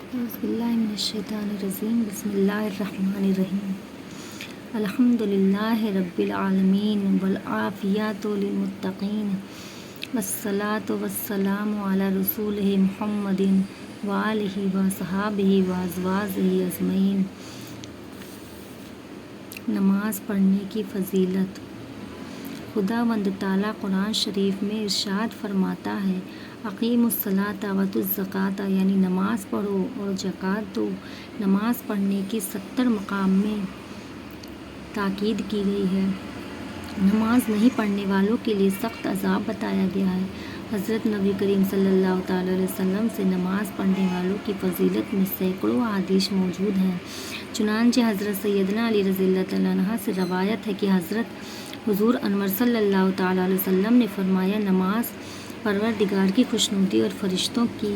اعوذ باللہ من الشیطان الرجیم بسم اللہ الرحمن الرحیم الحمد للہ رب العالمین والعافیۃ للمتقین والصلاۃ والسلام علی رسولہ محمد وآلہ وصحبہ وازواجہ اجمعین۔ نماز پڑھنے کی فضیلت۔ خداوند تعالیٰ قرآن شریف میں ارشاد فرماتا ہے، اقیموا الصلاۃ وآتوا الزکوٰۃ، یعنی نماز پڑھو اور زکوٰۃ دو۔ نماز پڑھنے کی 70 مقام میں تاکید کی گئی ہے۔ نماز نہیں پڑھنے والوں کے لیے سخت عذاب بتایا گیا ہے۔ حضرت نبی کریم صلی اللہ تعالیٰ علیہ وسلم سے نماز پڑھنے والوں کی فضیلت میں سینکڑوں احادیث موجود ہیں۔ چنانچہ حضرت سیدنا علی رضی اللہ تعالیٰ عنہ سے روایت ہے کہ حضور انور صلی اللہ تعالیٰ علیہ وسلم نے فرمایا، نماز پروردگار کی خوشنودی اور فرشتوں کی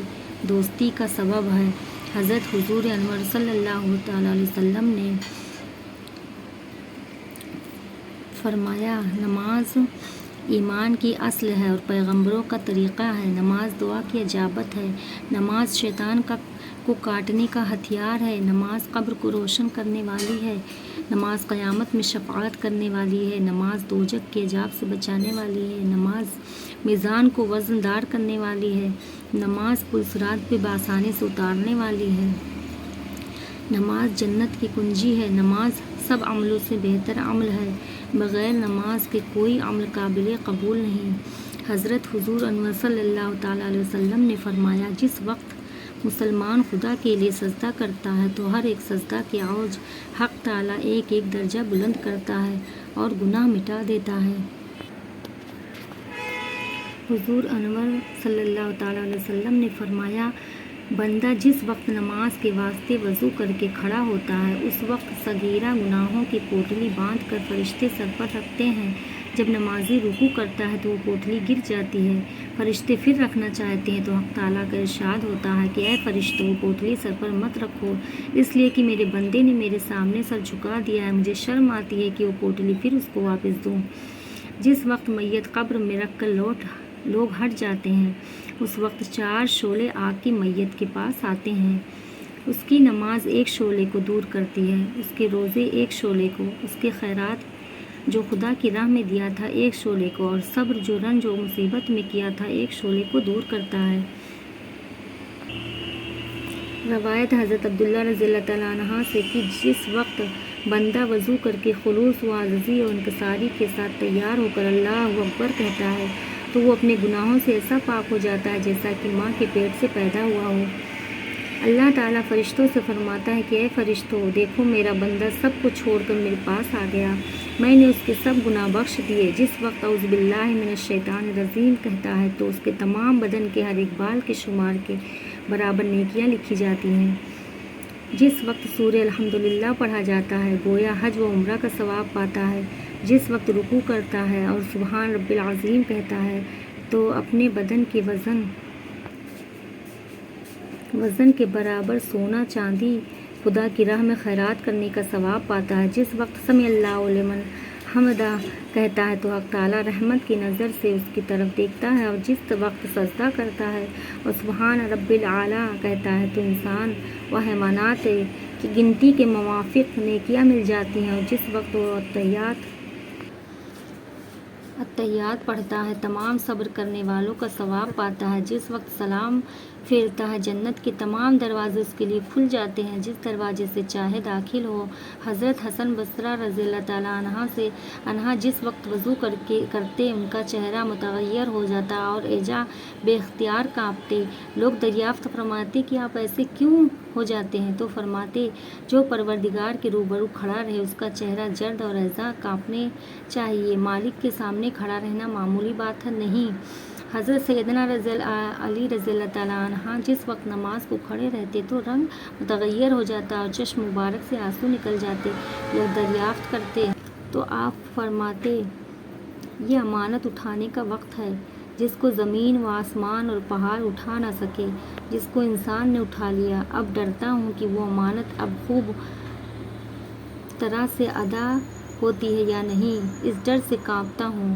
دوستی کا سبب ہے۔ حضرت حضور انور صلی اللہ تعالیٰ علیہ وسلم نے فرمایا، نماز ایمان کی اصل ہے اور پیغمبروں کا طریقہ ہے۔ نماز دعا کی اجابت ہے۔ نماز شیطان کو کاٹنے کا ہتھیار ہے۔ نماز قبر کو روشن کرنے والی ہے۔ نماز قیامت میں شفاعت کرنے والی ہے۔ نماز دوزخ کے عذاب سے بچانے والی ہے۔ نماز میزان کو وزن دار کرنے والی ہے۔ نماز پل صراط پہ بآسانی سے اتارنے والی ہے۔ نماز جنت کی کنجی ہے۔ نماز سب عملوں سے بہتر عمل ہے۔ بغیر نماز کے کوئی عمل قابل قبول نہیں۔ حضرت حضور انور صلی اللہ تعالیٰ علیہ وسلم نے فرمایا، جس وقت مسلمان خدا کے لیے سجدہ کرتا ہے تو ہر ایک سجدہ کے عوض حق تعالیٰ ایک ایک درجہ بلند کرتا ہے اور گناہ مٹا دیتا ہے۔ حضور انور صلی اللہ تعالیٰ علیہ وسلم نے فرمایا، بندہ جس وقت نماز کے واسطے وضو کر کے کھڑا ہوتا ہے اس وقت صغیرہ گناہوں کی پوٹلی باندھ کر فرشتے سر پر رکھتے ہیں۔ جب نمازی رکوع کرتا ہے تو وہ پوٹلی گر جاتی ہے۔ فرشتے پھر رکھنا چاہتے ہیں تو حق تعالیٰ کا ارشاد ہوتا ہے کہ اے فرشتوں، وہ پوٹلی سر پر مت رکھو، اس لیے کہ میرے بندے نے میرے سامنے سر جھکا دیا ہے، مجھے شرم آتی ہے کہ وہ پوٹلی پھر اس کو واپس دوں۔ جس وقت میت قبر میں رکھ کر لوگ ہٹ جاتے ہیں اس وقت 4 شعلے آگ کی میت کے پاس آتے ہیں۔ اس کی نماز ایک شعلے کو دور کرتی ہے، اس کے روزے ایک شعلے کو، اس کے خیرات جو خدا کی راہ میں دیا تھا ایک شعلے کو، اور صبر جو رنج و مصیبت میں کیا تھا ایک شعلے کو دور کرتا ہے۔ روایت حضرت عبداللہ رضی اللہ تعالیٰ عنہ سے کہ جس وقت بندہ وضو کر کے خلوص و عاجزی و انکساری کے ساتھ تیار ہو کر اللہ اکبر کہتا ہے تو وہ اپنے گناہوں سے ایسا پاک ہو جاتا ہے جیسا کہ ماں کے پیٹ سے پیدا ہوا ہو۔ اللہ تعالیٰ فرشتوں سے فرماتا ہے کہ اے فرشتوں، دیکھو میرا بندہ سب کو چھوڑ کر میرے پاس آ گیا، میں نے اس کے سب گناہ بخش دیے۔ جس وقت اعوذ باللہ من الشیطان الرجیم کہتا ہے تو اس کے تمام بدن کے ہر ایک بال کے شمار کے برابر نیکیاں لکھی جاتی ہیں۔ جس وقت سورہ الحمدللہ پڑھا جاتا ہے گویا حج و عمرہ کا ثواب پاتا ہے۔ جس وقت رکوع کرتا ہے اور سبحان رب العظیم کہتا ہے تو اپنے بدن کے وزن کے برابر سونا چاندی خدا کی راہ میں خیرات کرنے کا ثواب پاتا ہے۔ جس وقت سمع اللہ لمن حمدہ کہتا ہے تو حق تعالیٰ رحمت کی نظر سے اس کی طرف دیکھتا ہے، اور جس وقت سجدہ کرتا ہے اور سبحان رب الاعلیٰ کہتا ہے تو انسان و حیوانات کی گنتی کے موافق نیکیاں مل جاتی ہیں، اور جس وقت وہ اتحیات پڑھتا ہے تمام صبر کرنے والوں کا ثواب پاتا ہے۔ جس وقت سلام پھیرتا ہے جنت کے تمام دروازے اس کے لیے کھل جاتے ہیں، جس دروازے سے چاہے داخل ہو۔ حضرت حسن بصری رضی اللہ تعالیٰ عنہ جس وقت وضو کرتے ان کا چہرہ متغیر ہو جاتا اور اعضاء بے اختیار کانپتے۔ لوگ دریافت فرماتے کہ آپ ایسے کیوں ہو جاتے ہیں تو فرماتے، جو پروردگار کے روبرو کھڑا رہے اس کا چہرہ زرد اور اعضاء کانپنے چاہیے۔ مالک کے سامنے کھڑا رہنا معمولی بات نہیں۔ حضرت سیدنا علی رضی اللہ تعالیٰ عنہ جس وقت نماز کو کھڑے رہتے تو رنگ متغیر ہو جاتا اور چشم مبارک سے آنسو نکل جاتے۔ لوگ دریافت کرتے تو آپ فرماتے، یہ امانت اٹھانے کا وقت ہے جس کو زمین و آسمان اور پہاڑ اٹھا نہ سکے، جس کو انسان نے اٹھا لیا۔ اب ڈرتا ہوں کہ وہ امانت اب خوب طرح سے ادا ہوتی ہے یا نہیں، اس ڈر سے کانپتا ہوں۔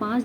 5